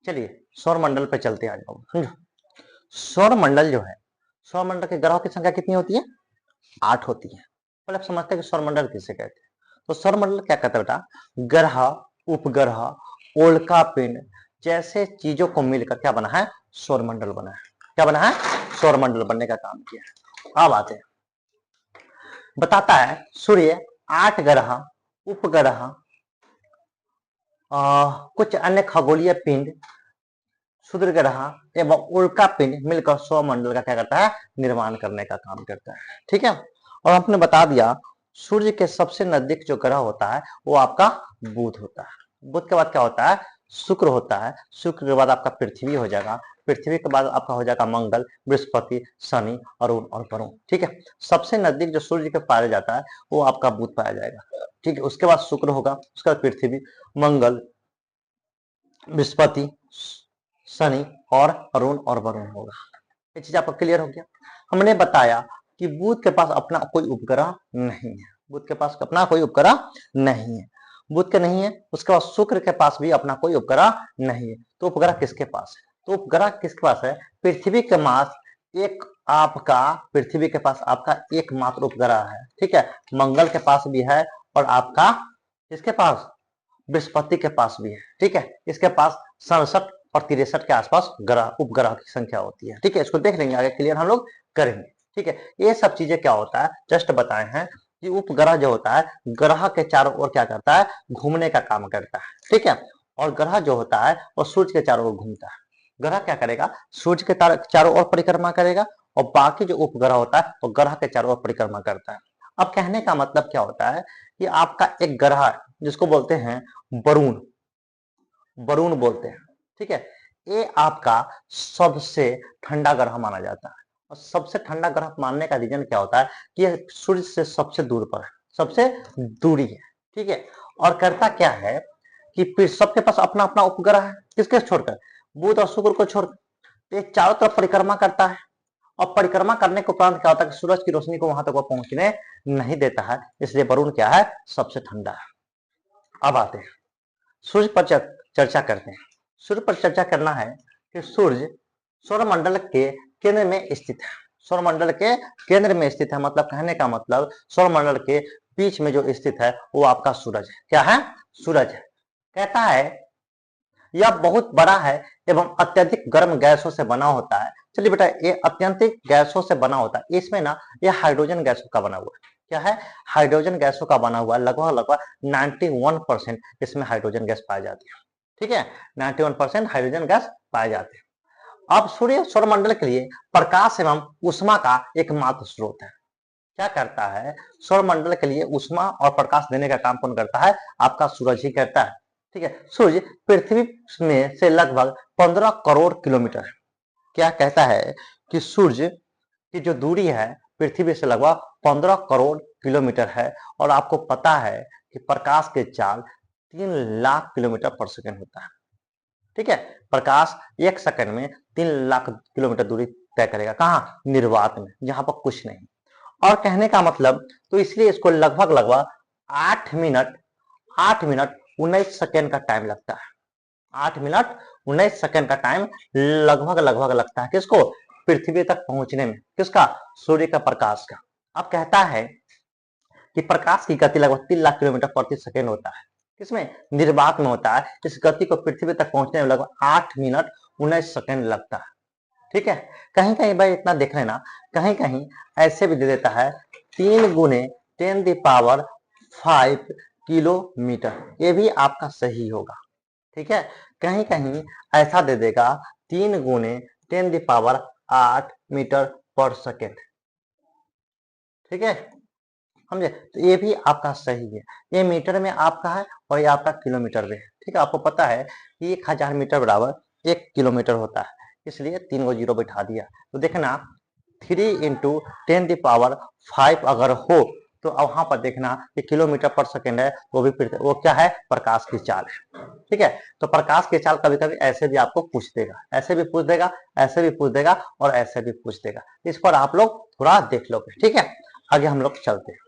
चलिए सौर मंडल पे चलते हैं आज हम, समझो। सौर मंडल जो है, सौर मंडल के ग्रहों की संख्या कितनी होती है? 8 होती है। पहले आप समझते हैं कि सौर मंडल किसे कहते हैं। तो सौर मंडल क्या कहता है बेटा? ग्रह, उपग्रह, उल्का पिंड जैसे चीजों को मिलकर क्या बना है? सौर मंडल बना है। क्या बना है? सौर मंडल बनने का काम किया है। अब आते हैं, बताता है सूर्य 8 ग्रह, उपग्रह, कुछ अन्य खगोलीय पिंड, क्षुद्र ग्रह एवं उल्का पिंड मिलकर सौर मंडल का क्या करता है? निर्माण करने का काम करता है। ठीक है। और हमने बता दिया सूर्य के सबसे नजदीक जो ग्रह होता है वो आपका बुध होता है। बुध के बाद क्या होता है? शुक्र होता है। शुक्र के बाद आपका पृथ्वी हो जाएगा। पृथ्वी के बाद आपका हो जाएगा मंगल, बृहस्पति, शनि, अरुण और वरुण। ठीक है। सबसे नजदीक जो सूर्य के पाया जाता है वो आपका बुध पाया जाएगा। ठीक है। उसके बाद शुक्र होगा, उसके बाद पृथ्वी, मंगल, बृहस्पति, शनि और अरुण और वरुण होगा। ये चीज आपको क्लियर हो गया। हमने बताया कि बुध के पास अपना कोई उपग्रह नहीं है। बुध के पास अपना कोई उपग्रह नहीं है। बुध के नहीं है। उसके बाद शुक्र के पास भी अपना कोई उपग्रह नहीं है। तो उपग्रह किसके पास है? तो उपग्रह किसके पास है? पृथ्वी के पास एक आपका, पृथ्वी के पास आपका एकमात्र उपग्रह है। ठीक है। मंगल के पास भी है और आपका किसके पास? बृहस्पति के पास भी है। ठीक है। इसके पास 67 और 63 के आसपास ग्रह, उपग्रह की संख्या होती है। ठीक है। इसको देख लेंगे, आगे क्लियर हम लोग करेंगे। ठीक है। ये सब चीजें क्या होता है जस्ट बताए हैं कि उपग्रह जो होता है ग्रह के चारों ओर क्या करता है? घूमने का काम करता है। ठीक है। और ग्रह जो होता है वो सूर्य के चारों ओर घूमता है। ग्रह क्या करेगा? सूर्य के चारों ओर परिक्रमा करेगा और बाकी जो उपग्रह होता है वो ग्रह के चारों ओर परिक्रमा करता है। अब कहने का मतलब क्या होता है कि आपका एक ग्रह जिसको बोलते हैं वरुण, वरुण बोलते हैं। ठीक है। ये आपका सबसे ठंडा ग्रह माना जाता है। और सबसे ठंडा ग्रह मानने का रीजन क्या होता है कि यह सूर्य से सबसे दूर पर है, सबसे दूरी है। ठीक है। और करता क्या है कि फिर सबके पास अपना अपना उपग्रह है। किसके छोड़कर? बुध और शुक्र को छोड़कर। तो ये चारों तरफ परिक्रमा करता है और परिक्रमा करने के उपरांत क्या होता है कि सूरज की रोशनी को वहां तक वो पहुंचने नहीं देता है। इसलिए वरुण क्या है? सबसे ठंडा है। अब आते हैं सूर्य पर चर्चा करते हैं। सूर्य पर चर्चा करना है कि सूर्य सौरमंडल के केंद्र में स्थित है। सौरमंडल के केंद्र में स्थित है मतलब कहने का मतलब सौरमंडल के बीच में जो स्थित है वो आपका सूरज है। क्या है? सूरज है। कहता है यह बहुत बड़ा है एवं अत्यधिक गर्म गैसों से बना होता है। चलिए बेटा, ये अत्यंतिक गैसों से बना होता है। इसमें ना ये हाइड्रोजन गैसों का बना हुआ है। क्या है? हाइड्रोजन गैसों का बना हुआ है। लगभग लगभग 91% इसमें हाइड्रोजन गैस पाई जाती है। ठीक है। 91% हाइड्रोजन गैस पाए जाते हैं। अब सूर्य सौरमंडल के लिए प्रकाश एवं उष्मा का एकमात्र स्रोत है। क्या करता है? सौरमंडल के लिए उष्मा और प्रकाश देने का काम कौन करता है? आपका सूरज ही करता है। ठीक है। सूर्य पृथ्वी में से लगभग 15 करोड़ किलोमीटर है। क्या कहता है कि सूर्य की जो दूरी है पृथ्वी से लगभग 15 करोड़ किलोमीटर है। और आपको पता है कि प्रकाश के चाल 3 लाख किलोमीटर पर सेकंड होता है। ठीक है। प्रकाश 1 सेकंड में 3 लाख किलोमीटर दूरी तय करेगा। कहाँ? निर्वात में, जहां पर कुछ नहीं। और कहने का मतलब तो इसलिए इसको लगभग लगभग 8 मिनट 19 सेकेंड का टाइम लगता है। 8 मिनट 19 सेकेंड का टाइम लगभग लगभग लगता है। किसको? पृथ्वी तक पहुंचने में। किसका? सूर्य का प्रकाश का। अब कहता है कि प्रकाश की गति लगभग 3 लाख किलोमीटर प्रति सेकेंड होता है। किसमें? निर्वात में होता है। इस गति को पृथ्वी तक पहुंचने में लगभग 8 मिनट 19 सेकेंड लगता है। ठीक है। कहीं कहीं भाई इतना देख लेना, कहीं कहीं ऐसे भी दे देता है 3 × 10⁵ किलोमीटर। ये भी आपका सही होगा। ठीक है। कहीं कहीं ऐसा दे देगा 3 × 10⁸ मीटर पर सेकेंड। ठीक है। समझे? तो ये भी आपका सही है। ये मीटर में आपका है और ये आपका किलोमीटर में है। ठीक है। आपको पता है कि 1000 मीटर बराबर 1 किलोमीटर होता है, इसलिए 3 को 0 बैठा दिया। तो देखना 3 × 10⁵ अगर हो तो वहां पर देखना कि किलोमीटर पर सेकेंड है, वो भी वो क्या है? प्रकाश की चाल है। ठीक है। तो प्रकाश की चाल कभी कभी ऐसे भी आपको पूछ देगा, ऐसे भी पूछ देगा, ऐसे भी पूछ देगा और ऐसे भी पूछ देगा। इस पर आप लोग थोड़ा देख लोगे। ठीक है। आगे हम लोग चलते हैं।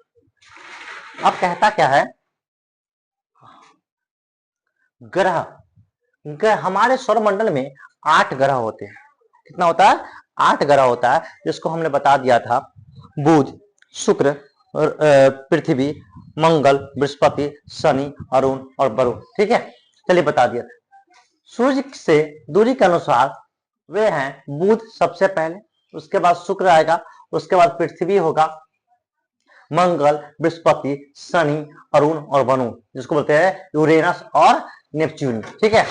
अब कहता क्या है? ग्रह हमारे सौर मंडल में 8 ग्रह होते हैं। कितना होता है? 8 ग्रह होता है, जिसको हमने बता दिया था बुध, शुक्र, पृथ्वी, मंगल, बृहस्पति, शनि, अरुण और वरुण। ठीक है, चलिए बता दिया। सूर्य से दूरी के अनुसार वे हैं बुध सबसे पहले, उसके बाद शुक्र आएगा, उसके बाद पृथ्वी होगा, मंगल, बृहस्पति, शनि, अरुण और वरुण, जिसको बोलते हैं यूरेनस और नेपच्यून। ठीक है,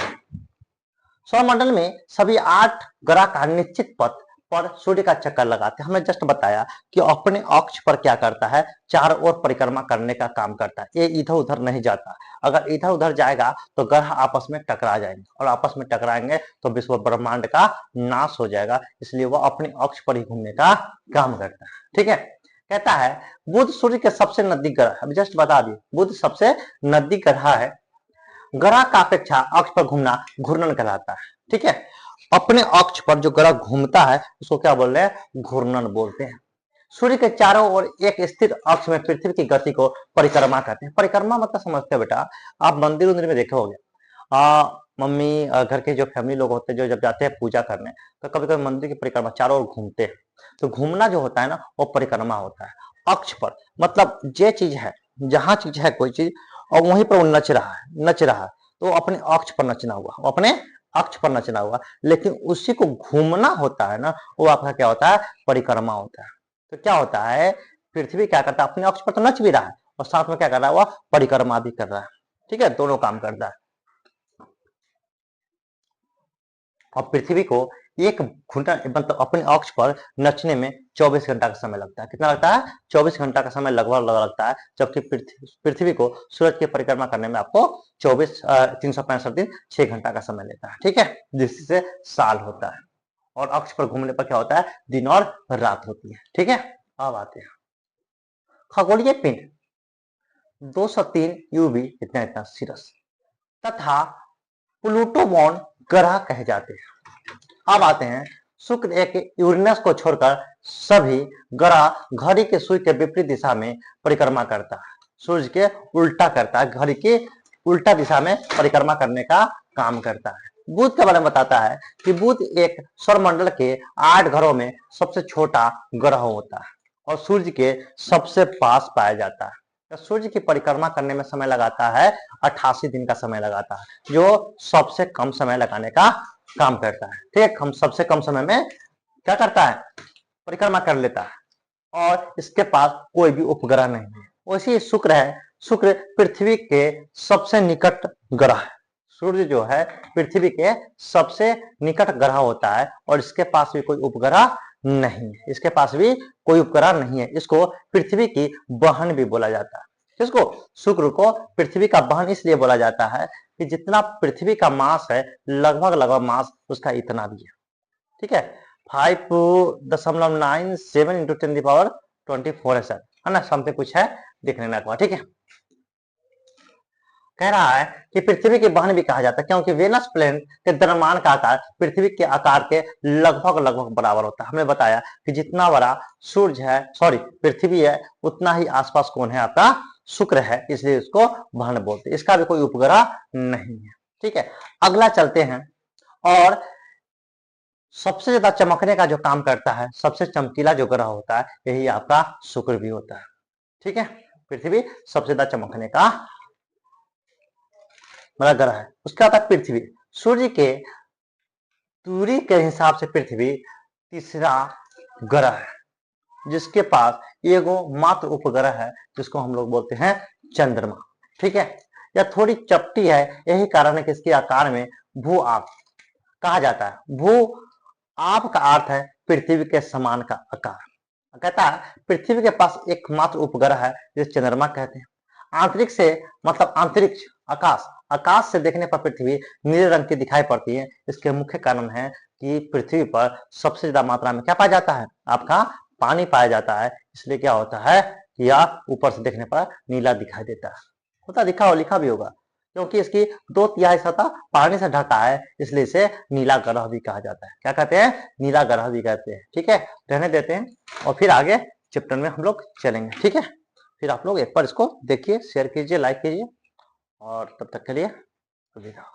सौरमंडल में सभी 8 ग्रह का निश्चित पथ पर सूर्य का चक्कर लगाते हैं। हमने जस्ट बताया कि अपने अक्ष पर क्या करता है, चारों ओर परिक्रमा करने का काम करता है। ये इधर उधर नहीं जाता। अगर इधर उधर जाएगा तो ग्रह आपस में टकरा जाएंगे, और आपस में टकराएंगे तो विश्व ब्रह्मांड का नाश हो जाएगा। इसलिए वह अपने अक्ष पर ही घूमने का काम करता है। ठीक है, कहता है बुध सूर्य के सबसे नजदीक ग्रह, अभी जस्ट बता दिए, बुध सबसे नजदीक ग्रह है। ग्रह का अपेक्षा अक्ष पर घूमना घूर्णन कहलाता है। ठीक है, अपने अक्ष पर जो ग्रह घूमता है उसको क्या बोल रहे हैं? घूर्णन बोलते हैं। सूर्य के चारों ओर एक स्थिर अक्ष में पृथ्वी की गति को परिक्रमा कहते हैं। परिक्रमा मतलब समझते हैं बेटा, आप मंदिर उंदिर में देखे होंगे, मम्मी घर के जो फैमिली लोग होते हैं जो जब जाते हैं पूजा करने, तो कभी कभी मंदिर की परिक्रमा चारों ओर घूमते हैं। तो घूमना जो होता है ना, वो परिक्रमा होता है अक्ष पर। मतलब जे चीज है, जहां चीज है कोई चीज, और वहीं पर वो नच रहा है, तो अपने अक्ष पर नचना हुआ, वो अपने अक्ष पर नचना हुआ। लेकिन उसी को घूमना होता है ना, वो आपका क्या होता है? परिक्रमा होता है। तो क्या होता है, पृथ्वी क्या करता है? अपने अक्ष पर तो नच भी रहा है और साथ में क्या कर रहा है? वह परिक्रमा भी कर रहा है। ठीक है, दोनों काम करता है। और पृथ्वी को एक घंटा मतलब अपने अक्ष पर नचने में 24 घंटा का समय लगता है। कितना लगता है? 24 घंटा का समय लगभग लगता है। जबकि पृथ्वी को सूरज की परिक्रमा करने में आपको 365 दिन 6 घंटा का समय लेता है। ठीक है, जिससे साल होता है। और अक्ष पर घूमने पर क्या होता है? दिन और रात होती है। ठीक है, अब आते हैं खगोलीय पिंड 203 यूवी इतना इतना सीरस तथा प्लूटो मॉन ग्रह कहे जाते हैं। अब आते हैं शुक्र एक यूरेनस को छोड़कर सभी ग्रह घड़ी के सुई के विपरीत दिशा में परिक्रमा करता है। सूर्य के उल्टा करता है, घड़ी के उल्टा दिशा में परिक्रमा करने का काम करता है। बुध के बारे में बताता है कि बुध एक सौरमंडल के 8 ग्रहों में सबसे छोटा ग्रह होता है और सूर्य के सबसे पास पाया जाता है। सूर्य की परिक्रमा करने में समय लगाता है 88 दिन का समय लगाता है, जो सबसे कम समय लगाने का काम करता है। ठीक, हम सबसे कम समय में क्या करता है? परिक्रमा कर लेता है। और इसके पास कोई भी उपग्रह नहीं है। वैसे शुक्र है, शुक्र पृथ्वी के सबसे निकट ग्रह है। सूर्य जो है पृथ्वी के सबसे निकट ग्रह होता है और इसके पास भी कोई उपग्रह नहीं है। इसके पास भी कोई उपग्रह नहीं है। इसको पृथ्वी की बहन भी बोला जाता है। इसको शुक्र को पृथ्वी का बहन इसलिए बोला जाता है कि जितना पृथ्वी का मास है, लगभग मास उसका इतना भी है। ठीक है, 5.97 इंटू 10⁻24 है सर, है ना? समथिंग कुछ है, देख लेना एक बार। ठीक है, कह रहा है कि पृथ्वी की बहन भी कहा जाता है क्योंकि वेनस प्लेनेट के द्रव्यमान का आकार पृथ्वी के आकार के लगभग बराबर होता है। हमने बताया कि जितना बड़ा सूर्य है, सॉरी पृथ्वी है, उतना ही आसपास कौन है? आपका शुक्र है, इसलिए उसको बहन बोलते हैं। इसका भी कोई उपग्रह नहीं है। ठीक है, अगला चलते हैं। और सबसे ज्यादा चमकने का जो काम करता है, सबसे चमकीला जो ग्रह होता है, यही आपका शुक्र भी होता है। ठीक है, पृथ्वी सबसे ज्यादा चमकने का बड़ा ग्रह है। उसके बाद पृथ्वी, सूर्य के दूरी के हिसाब से पृथ्वी तीसरा ग्रह है, जिसके पास एगो मात्र उपग्रह है, जिसको हम लोग बोलते हैं चंद्रमा। ठीक है, यह थोड़ी चपटी है, यही कारण है कि इसके आकार में भू आप कहा जाता है। भू आप का अर्थ है पृथ्वी के समान का आकार। कहता है पृथ्वी के पास एकमात्र उपग्रह है जिसे चंद्रमा कहते हैं। आंतरिक से मतलब अंतरिक्ष, आकाश, आकाश से देखने पर पृथ्वी नीले रंग की दिखाई पड़ती है। इसके मुख्य कारण है कि पृथ्वी पर सबसे ज्यादा मात्रा में क्या पाया जाता है? आपका पानी पाया जाता है। इसलिए क्या होता है कि यह ऊपर से देखने पर नीला दिखाई देता है। होता दिखा हो, लिखा भी होगा, क्योंकि इसकी 2/3 सतह पानी से ढका है, इसलिए इसे नीला ग्रह भी कहा जाता है। क्या कहते हैं? नीला ग्रह भी कहते हैं। ठीक है, रहने देते हैं और फिर आगे चैप्टर में हम लोग चलेंगे। ठीक है, फिर आप लोग एक बार इसको देखिए, शेयर कीजिए, लाइक कीजिए, और तब तक के लिए अलविदा।